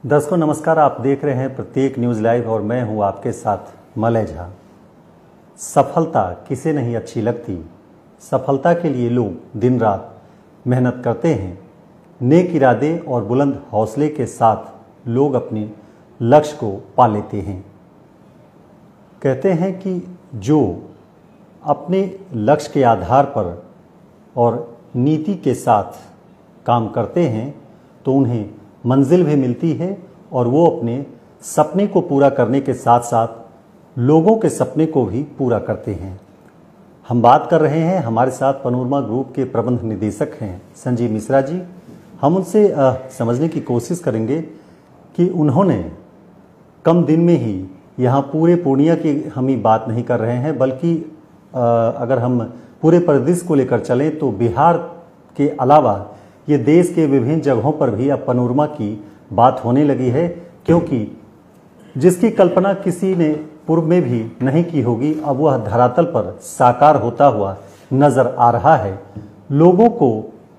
दर्शकों नमस्कार। आप देख रहे हैं प्रत्येक न्यूज़ लाइव और मैं हूं आपके साथ मलय झा। सफलता किसे नहीं अच्छी लगती। सफलता के लिए लोग दिन रात मेहनत करते हैं। नेक इरादे और बुलंद हौसले के साथ लोग अपने लक्ष्य को पा लेते हैं। कहते हैं कि जो अपने लक्ष्य के आधार पर और नीति के साथ काम करते हैं तो उन्हें मंजिल भी मिलती है और वो अपने सपने को पूरा करने के साथ साथ लोगों के सपने को भी पूरा करते हैं। हम बात कर रहे हैं, हमारे साथ पनोरमा ग्रुप के प्रबंध निदेशक हैं संजीव मिश्रा जी। हम उनसे समझने की कोशिश करेंगे कि उन्होंने कम दिन में ही यहाँ पूरे पूर्णिया की हम ही बात नहीं कर रहे हैं, बल्कि अगर हम पूरे परिदृश्य को लेकर चलें तो बिहार के अलावा ये देश के विभिन्न जगहों पर भी अब पनोरमा की बात होने लगी है, क्योंकि जिसकी कल्पना किसी ने पूर्व में भी नहीं की होगी अब वह धरातल पर साकार होता हुआ नजर आ रहा है। लोगों को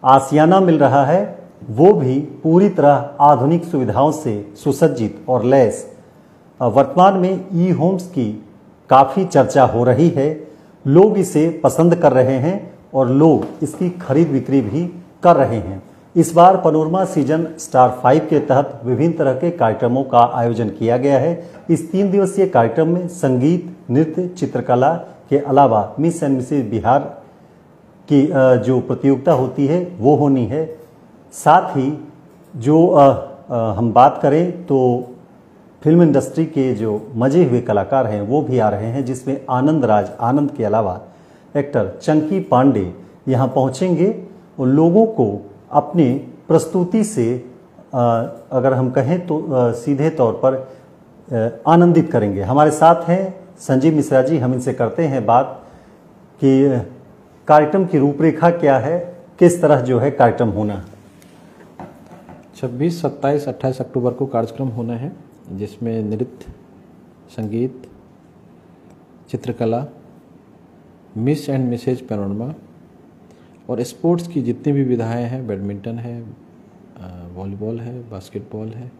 आशियाना मिल रहा है, वो भी पूरी तरह आधुनिक सुविधाओं से सुसज्जित और लैस। वर्तमान में ई होम्स की काफ़ी चर्चा हो रही है, लोग इसे पसंद कर रहे हैं और लोग इसकी खरीद बिक्री भी कर रहे हैं। इस बार पनोरमा सीजन स्टार 5 के तहत विभिन्न तरह के कार्यक्रमों का आयोजन किया गया है। इस 3 दिवसीय कार्यक्रम में संगीत, नृत्य, चित्रकला के अलावा मिस एंड मिसेज बिहार की जो प्रतियोगिता होती है वो होनी है। साथ ही जो हम बात करें तो फिल्म इंडस्ट्री के जो मजे हुए कलाकार हैं वो भी आ रहे हैं, जिसमें आनंद के अलावा एक्टर चंकी पांडे यहाँ पहुँचेंगे और लोगों को अपने प्रस्तुति से अगर हम कहें तो सीधे तौर पर आनंदित करेंगे। हमारे साथ हैं संजीव मिश्रा जी। हम इनसे करते हैं बात कि कार्यक्रम की रूपरेखा क्या है, किस तरह जो है कार्यक्रम होना। 26, 27, 28 अक्टूबर को कार्यक्रम होना है, जिसमें नृत्य, संगीत, चित्रकला, मिस एंड मिसेज पनोरमा और स्पोर्ट्स की जितनी भी विधाएं हैं, बैडमिंटन है, वॉलीबॉल है, बास्केटबॉल है,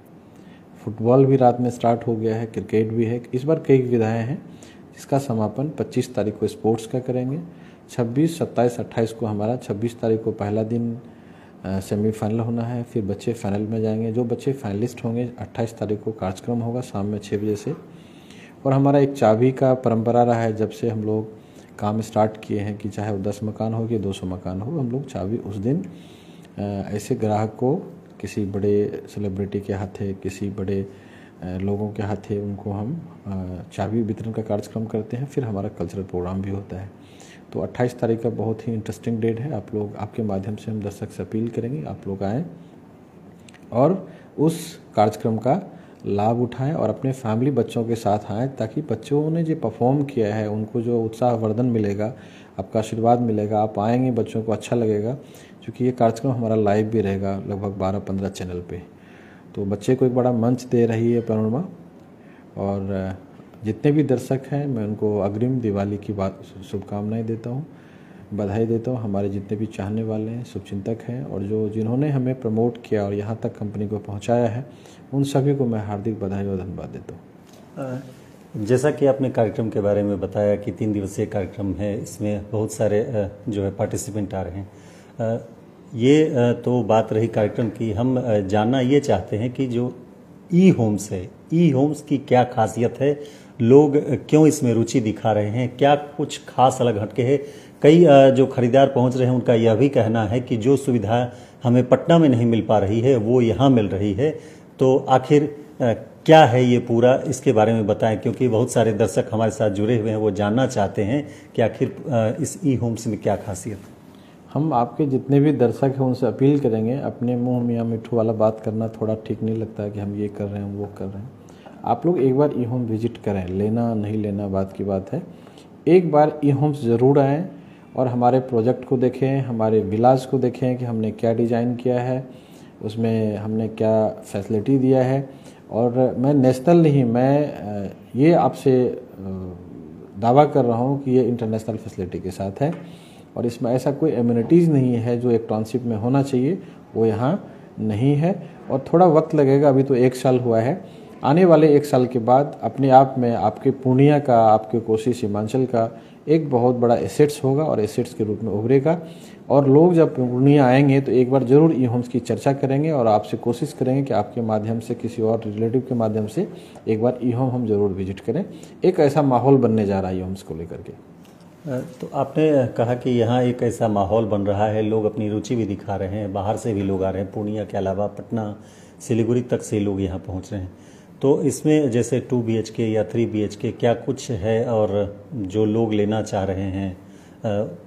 फुटबॉल भी रात में स्टार्ट हो गया है, क्रिकेट भी है। इस बार कई विधाएं हैं, जिसका समापन 25 तारीख को स्पोर्ट्स का करेंगे। 26, 27, 28 को हमारा 26 तारीख को पहला दिन सेमीफाइनल होना है, फिर बच्चे फाइनल में जाएंगे। जो बच्चे फाइनलिस्ट होंगे 28 तारीख को कार्यक्रम होगा शाम में 6 बजे से। और हमारा एक चाबी का परंपरा रहा है, जब से हम लोग काम स्टार्ट किए हैं कि चाहे वो 10 मकान हो कि 200 मकान हो, हम लोग चाबी उस दिन ऐसे ग्राहक को किसी बड़े सेलिब्रिटी के हाथे, किसी बड़े लोगों के हाथे उनको हम चाबी वितरण का कार्यक्रम करते हैं। फिर हमारा कल्चरल प्रोग्राम भी होता है। तो 28 तारीख का बहुत ही इंटरेस्टिंग डेट है। आप लोग, आपके माध्यम से हम दर्शक से अपील करेंगे आप लोग आएँ और उस कार्यक्रम का लाभ उठाएं और अपने फैमिली बच्चों के साथ आएँ, ताकि बच्चों ने जो परफॉर्म किया है उनको जो उत्साहवर्धन मिलेगा, आपका आशीर्वाद मिलेगा, आप आएंगे, बच्चों को अच्छा लगेगा। क्योंकि ये कार्यक्रम हमारा लाइव भी रहेगा लगभग 12-15 चैनल पे। तो बच्चे को एक बड़ा मंच दे रही है पनोरमा। और जितने भी दर्शक हैं मैं उनको अग्रिम दिवाली की शुभकामनाएँ देता हूँ, बधाई देता हूँ। हमारे जितने भी चाहने वाले हैं, शुभचिंतक हैं और जिन्होंने हमें प्रमोट किया और यहाँ तक कंपनी को पहुँचाया है, उन सभी को मैं हार्दिक बधाई और धन्यवाद देता हूँ। जैसा कि आपने कार्यक्रम के बारे में बताया कि 3 दिवसीय कार्यक्रम है, इसमें बहुत सारे जो है पार्टिसिपेंट आ रहे हैं। ये तो बात रही कार्यक्रम की। हम जानना ये चाहते हैं कि जो ई होम्स है, ई होम्स की क्या खासियत है, लोग क्यों इसमें रुचि दिखा रहे हैं, क्या कुछ खास अलग हटके है। कई जो खरीदार पहुंच रहे हैं उनका यह भी कहना है कि जो सुविधा हमें पटना में नहीं मिल पा रही है वो यहाँ मिल रही है। तो आखिर क्या है ये पूरा, इसके बारे में बताएं, क्योंकि बहुत सारे दर्शक हमारे साथ जुड़े हुए हैं, वो जानना चाहते हैं कि आखिर इस ई होम्स में क्या खासियत। हम आपके जितने भी दर्शक हैं उनसे अपील करेंगे, अपने मुंह मियाँ मिठू वाला बात करना थोड़ा ठीक नहीं लगता है कि हम ये कर रहे हैं वो कर रहे हैं। आप लोग एक बार ई होम विजिट करें, लेना नहीं लेना बात की बात है। एक बार ई होम्स ज़रूर आएँ और हमारे प्रोजेक्ट को देखें, हमारे विलास को देखें कि हमने क्या डिज़ाइन किया है, उसमें हमने क्या फैसिलिटी दिया है। और मैं नेशनल नहीं, मैं ये आपसे दावा कर रहा हूँ कि ये इंटरनेशनल फैसिलिटी के साथ है और इसमें ऐसा कोई एम्यूनिटीज़ नहीं है जो एक टाउनशिप में होना चाहिए, वो यहाँ नहीं है और थोड़ा वक्त लगेगा। अभी तो 1 साल हुआ है। आने वाले 1 साल के बाद अपने आप में आपके पूर्णिया का, आपके कोसी सीमांचल का एक बहुत बड़ा एसेट्स होगा और एसेट्स के रूप में उभरेगा। और लोग जब पूर्णिया आएंगे तो एक बार जरूर ई होम्स की चर्चा करेंगे और आपसे कोशिश करेंगे कि आपके माध्यम से, किसी और रिलेटिव के माध्यम से एक बार ई होम हम जरूर विजिट करें। एक ऐसा माहौल बनने जा रहा है ई होम्स को लेकर के। तो आपने कहा कि यहाँ एक ऐसा माहौल बन रहा है, लोग अपनी रुचि भी दिखा रहे हैं, बाहर से भी लोग आ रहे हैं, पूर्णिया के अलावा पटना, सिलीगुड़ी तक से लोग यहाँ पहुँच रहे हैं। तो इसमें जैसे 2 BHK या 3 BHK क्या कुछ है, और जो लोग लेना चाह रहे हैं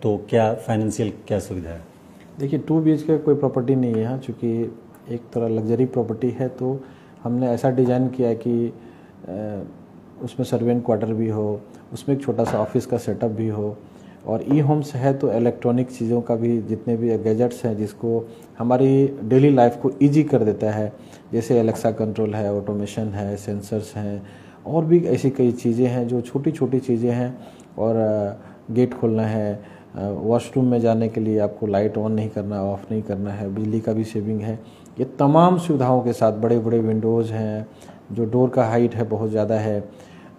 तो क्या फाइनेंशियल क्या सुविधा है? देखिए 2 BHK कोई प्रॉपर्टी नहीं है यहाँ, चूँकि एक तरह लग्जरी प्रॉपर्टी है। तो हमने ऐसा डिज़ाइन किया है कि उसमें सर्वेंट क्वार्टर भी हो, उसमें एक छोटा सा ऑफिस का सेटअप भी हो, और ई होम्स है तो इलेक्ट्रॉनिक चीज़ों का भी, जितने भी गैजेट्स हैं जिसको हमारी डेली लाइफ को इजी कर देता है, जैसे एलेक्सा कंट्रोल है, ऑटोमेशन है, सेंसर्स हैं, और भी ऐसी कई चीज़ें हैं जो छोटी छोटी चीज़ें हैं। और गेट खोलना है, वॉशरूम में जाने के लिए आपको लाइट ऑन नहीं करना, ऑफ नहीं करना है, बिजली का भी सेविंग है। ये तमाम सुविधाओं के साथ बड़े बड़े विंडोज़ हैं, जो डोर का हाइट है बहुत ज़्यादा है,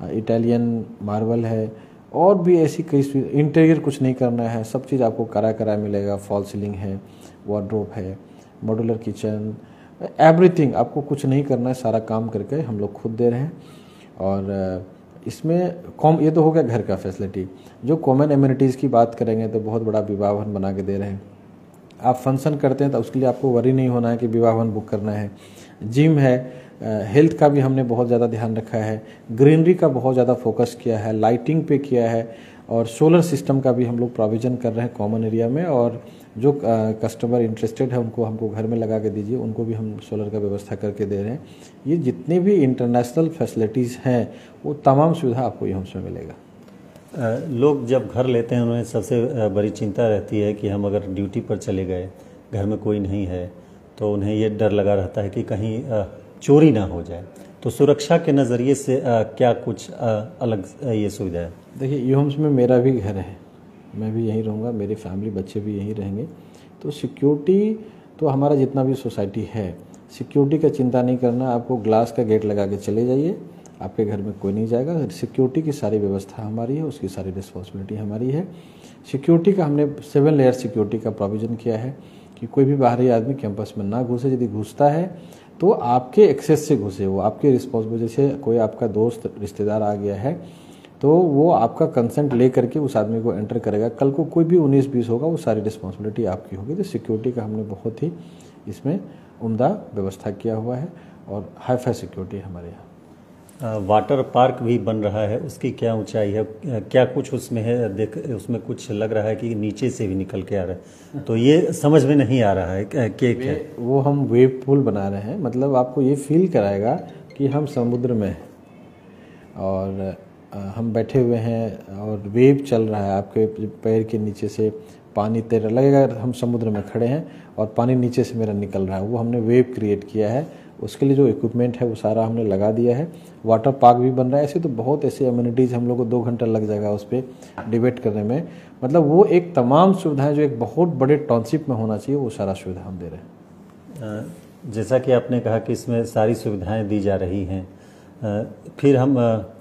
इटालियन मार्बल है, और भी ऐसी कई इंटीरियर कुछ नहीं करना है, सब चीज़ आपको करा मिलेगा। फॉल सीलिंग है, वार्डरोब है, मॉड्यूलर किचन, एवरीथिंग। आपको कुछ नहीं करना है, सारा काम करके हम लोग खुद दे रहे हैं। और इसमें ये तो हो गया घर का फैसिलिटी। जो कॉमन एमिनिटीज़ की बात करेंगे तो बहुत बड़ा विवाह भवन बना के दे रहे हैं। आप फंक्शन करते हैं तो उसके लिए आपको वरी नहीं होना है कि विवाह भवन बुक करना है। जिम है, हेल्थ का भी हमने बहुत ज़्यादा ध्यान रखा है, ग्रीनरी का बहुत ज़्यादा फोकस किया है, लाइटिंग पे किया है, और सोलर सिस्टम का भी हम लोग प्रोविज़न कर रहे हैं कॉमन एरिया में। और जो कस्टमर इंटरेस्टेड है उनको हमको घर में लगा के दीजिए, उनको भी हम सोलर का व्यवस्था करके दे रहे हैं। ये जितने भी इंटरनेशनल फैसिलिटीज़ हैं वो तमाम सुविधा आपको यहाँ से मिलेगा। लोग जब घर लेते हैं उन्हें सबसे बड़ी चिंता रहती है कि हम अगर ड्यूटी पर चले गए, घर में कोई नहीं है, तो उन्हें ये डर लगा रहता है कि कहीं चोरी ना हो जाए। तो सुरक्षा के नज़रिए से क्या कुछ अलग ये सुविधा है? देखिए ई होम्स में मेरा भी घर है, मैं भी यहीं रहूँगा, मेरी फैमिली बच्चे भी यहीं रहेंगे। तो सिक्योरिटी तो हमारा जितना भी सोसाइटी है, सिक्योरिटी का चिंता नहीं करना। आपको ग्लास का गेट लगा के चले जाइए, आपके घर में कोई नहीं जाएगा। सिक्योरिटी की सारी व्यवस्था हमारी है, उसकी सारी रिस्पॉन्सिबिलिटी हमारी है। सिक्योरिटी का हमने 7 लेयर सिक्योरिटी का प्रोविज़न किया है कि कोई भी बाहरी आदमी कैंपस में ना घुसे। यदि घुसता है तो आपके एक्सेस से घुसे, वो आपके रिस्पॉन्सिबिलिटी से। कोई आपका दोस्त रिश्तेदार आ गया है तो वो आपका कंसेंट ले करके उस आदमी को एंटर करेगा। कल को कोई भी 19-20 होगा, वो सारी रिस्पॉन्सिबिलिटी आपकी होगी। तो सिक्योरिटी का हमने बहुत ही इसमें उम्दा व्यवस्था किया हुआ है और हाई-फाई सिक्योरिटी हमारे यहाँ। वाटर पार्क भी बन रहा है, उसकी क्या ऊंचाई है, क्या कुछ उसमें है? उसमें कुछ लग रहा है कि नीचे से भी निकल के आ रहा है, तो ये समझ में नहीं आ रहा है क्या? वो हम वेव पूल बना रहे हैं, मतलब आपको ये फील कराएगा कि हम समुद्र में हैं और हम बैठे हुए हैं और वेव चल रहा है। आपके पैर के नीचे से पानी तैर लगेगा, हम समुद्र में खड़े हैं और पानी नीचे से मेरा निकल रहा है। वो हमने वेव क्रिएट किया है, उसके लिए जो इक्विपमेंट है वो सारा हमने लगा दिया है। वाटर पार्क भी बन रहा है। ऐसे तो बहुत ऐसे एमिनिटीज़, हम लोग को 2 घंटा लग जाएगा उस पर डिबेट करने में। मतलब वो एक तमाम सुविधाएं जो एक बहुत बड़े टाउनशिप में होना चाहिए, वो सारा सुविधा हम दे रहे हैं। जैसा कि आपने कहा कि इसमें सारी सुविधाएं दी जा रही हैं, फिर हम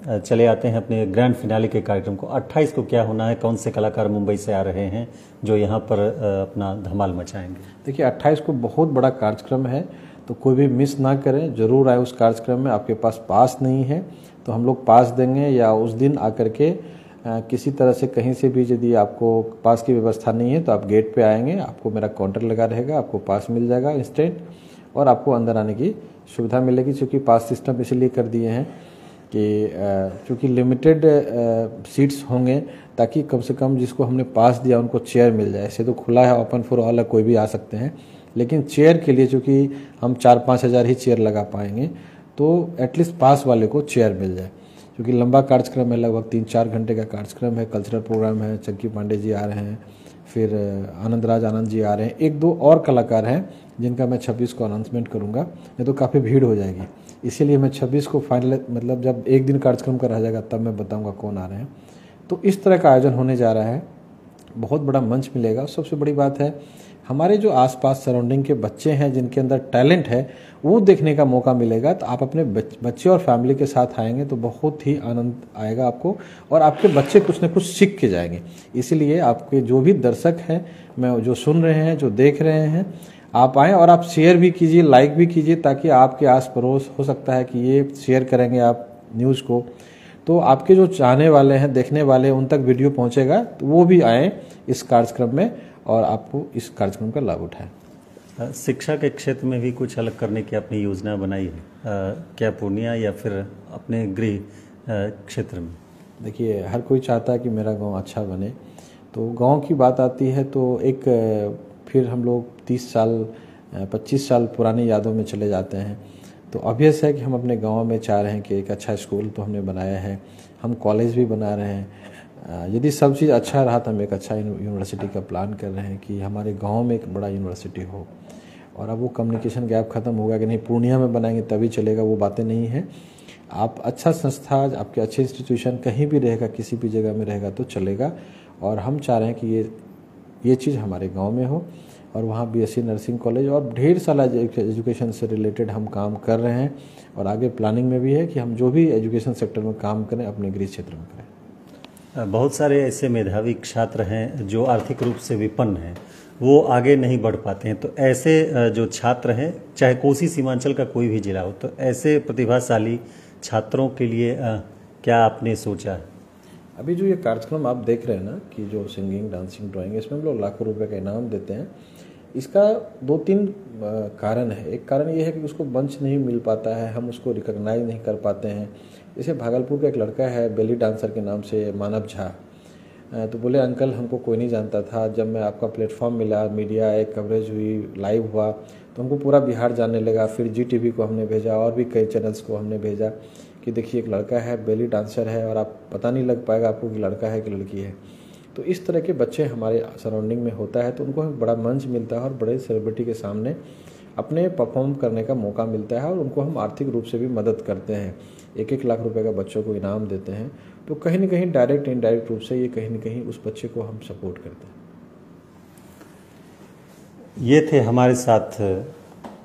चले आते हैं अपने ग्रैंड फिनाले के कार्यक्रम को। 28 को क्या होना है? कौन से कलाकार मुंबई से आ रहे हैं जो यहाँ पर अपना धमाल मचाएंगे? देखिए 28 को बहुत बड़ा कार्यक्रम है, तो कोई भी मिस ना करें, ज़रूर आए उस कार्यक्रम में। आपके पास पास नहीं है तो हम लोग पास देंगे, या उस दिन आकर के किसी तरह से कहीं से भी यदि आपको पास की व्यवस्था नहीं है तो आप गेट पे आएंगे, आपको मेरा काउंटर लगा रहेगा, आपको पास मिल जाएगा इंस्टेंट, और आपको अंदर आने की सुविधा मिलेगी। चूँकि पास सिस्टम इसलिए कर दिए हैं कि चूँकि लिमिटेड सीट्स होंगे, ताकि कम से कम जिसको हमने पास दिया उनको चेयर मिल जाए। ऐसे तो खुला है, ओपन फॉर ऑल है, कोई भी आ सकते हैं, लेकिन चेयर के लिए चूँकि हम 4-5 हज़ार ही चेयर लगा पाएंगे, तो एटलीस्ट पास वाले को चेयर मिल जाए। क्योंकि लंबा कार्यक्रम है, लगभग 3-4 घंटे का कार्यक्रम है, कल्चरल प्रोग्राम है। चंकी पांडे जी आ रहे हैं, फिर आनंद जी आ रहे हैं, 1-2 और कलाकार हैं जिनका मैं 26 को अनाउंसमेंट करूंगा, नहीं तो काफ़ी भीड़ हो जाएगी। इसीलिए मैं 26 को फाइनल, मतलब जब एक दिन कार्यक्रम का रह जाएगा तब मैं बताऊंगा कौन आ रहे हैं। तो इस तरह का आयोजन होने जा रहा है, बहुत बड़ा मंच मिलेगा। सबसे बड़ी बात है हमारे जो आसपास सराउंडिंग के बच्चे हैं जिनके अंदर टैलेंट है वो देखने का मौका मिलेगा। तो आप अपने बच्चे और फैमिली के साथ आएंगे तो बहुत ही आनंद आएगा आपको, और आपके बच्चे कुछ न कुछ सीख के जाएंगे। इसीलिए आपके जो भी दर्शक हैं, मैं जो सुन रहे हैं, जो देख रहे हैं, आप आएँ और आप शेयर भी कीजिए, लाइक भी कीजिए, ताकि आपके आस पड़ोस हो सकता है कि ये शेयर करेंगे आप न्यूज़ को, तो आपके जो चाहने वाले हैं, देखने वाले हैं, उन तक वीडियो पहुंचेगा, तो वो भी आएँ इस कार्यक्रम में और आपको इस कार्यक्रम का लाभ उठाएं। शिक्षा के क्षेत्र में भी कुछ अलग करने की अपनी योजना बनाई है क्या पूर्णिया, या फिर अपने गृह क्षेत्र में? देखिए, हर कोई चाहता है कि मेरा गांव अच्छा बने। तो गांव की बात आती है तो एक फिर हम लोग 30 साल 25 साल पुरानी यादों में चले जाते हैं। तो ऑब्वियस है कि हम अपने गांव में चाह रहे हैं कि एक अच्छा स्कूल तो हमने बनाया है, हम कॉलेज भी बना रहे हैं। यदि सब चीज़ अच्छा रहा तो हम एक अच्छा यूनिवर्सिटी का प्लान कर रहे हैं कि हमारे गांव में एक बड़ा यूनिवर्सिटी हो। और अब वो कम्युनिकेशन गैप ख़त्म होगा कि नहीं पूर्णिया में बनाएंगे तभी चलेगा, वो बातें नहीं हैं। आप अच्छा संस्था, आपके अच्छे इंस्टीट्यूशन कहीं भी रहेगा, किसी भी जगह में रहेगा तो चलेगा। और हम चाह रहे हैं कि ये चीज़ हमारे गांव में हो, और वहाँ बीएससी नर्सिंग कॉलेज और ढेर सारा एजुकेशन से रिलेटेड हम काम कर रहे हैं। और आगे प्लानिंग में भी है कि हम जो भी एजुकेशन सेक्टर में काम करें अपने गृह क्षेत्र में करें। बहुत सारे ऐसे मेधावी छात्र हैं जो आर्थिक रूप से विपन्न हैं, वो आगे नहीं बढ़ पाते हैं। तो ऐसे जो छात्र हैं, चाहे कोसी सीमांचल का कोई भी जिला हो, तो ऐसे प्रतिभाशाली छात्रों के लिए क्या आपने सोचा है? अभी जो ये कार्यक्रम आप देख रहे हैं ना, कि जो सिंगिंग, डांसिंग, ड्राइंग, इसमें हम लोग लाखों रुपए का इनाम देते हैं। इसका 2-3 कारण है। एक कारण ये है कि उसको मंच नहीं मिल पाता है, हम उसको रिकॉग्नाइज नहीं कर पाते हैं। जैसे भागलपुर का एक लड़का है बेली डांसर के नाम से, मानव झा, तो बोले अंकल हमको कोई नहीं जानता था, जब मैं आपका प्लेटफॉर्म मिला, मीडिया एक कवरेज हुई, लाइव हुआ, तो हमको पूरा बिहार जानने लगा। फिर GTV को हमने भेजा और भी कई चैनल्स को हमने भेजा कि देखिए एक लड़का है, बेली डांसर है, और आप पता नहीं लग पाएगा आपको कि लड़का है कि लड़की है। तो इस तरह के बच्चे हमारे सराउंडिंग में होता है, तो उनको बड़ा मंच मिलता है और बड़े सेलिब्रिटी के सामने अपने परफॉर्म करने का मौका मिलता है, और उनको हम आर्थिक रूप से भी मदद करते हैं। 1-1 लाख रुपए का बच्चों को इनाम देते हैं। तो कहीं ना कहीं डायरेक्ट इनडायरेक्ट रूप से ये कहीं ना कहीं उस बच्चे को हम सपोर्ट करते हैं। ये थे हमारे साथ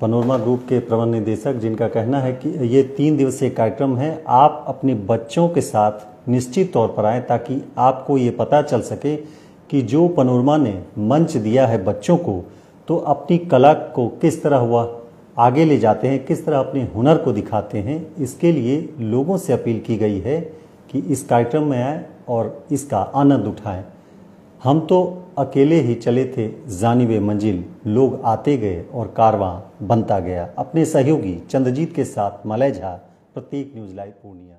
पनोरमा ग्रुप के प्रबंध निदेशक, जिनका कहना है कि ये 3 दिवसीय कार्यक्रम है। आप अपने बच्चों के साथ निश्चित तौर पर आएँ, ताकि आपको ये पता चल सके कि जो पनोरमा ने मंच दिया है बच्चों को, तो अपनी कला को किस तरह वह आगे ले जाते हैं, किस तरह अपने हुनर को दिखाते हैं। इसके लिए लोगों से अपील की गई है कि इस कार्यक्रम में आएँ और इसका आनंद उठाएं। हम तो अकेले ही चले थे जानिबे मंजिल, लोग आते गए और कारवां बनता गया। अपने सहयोगी चंद्रजीत के साथ मलय झा, प्रतीक न्यूज़ लाइव पूर्णिया।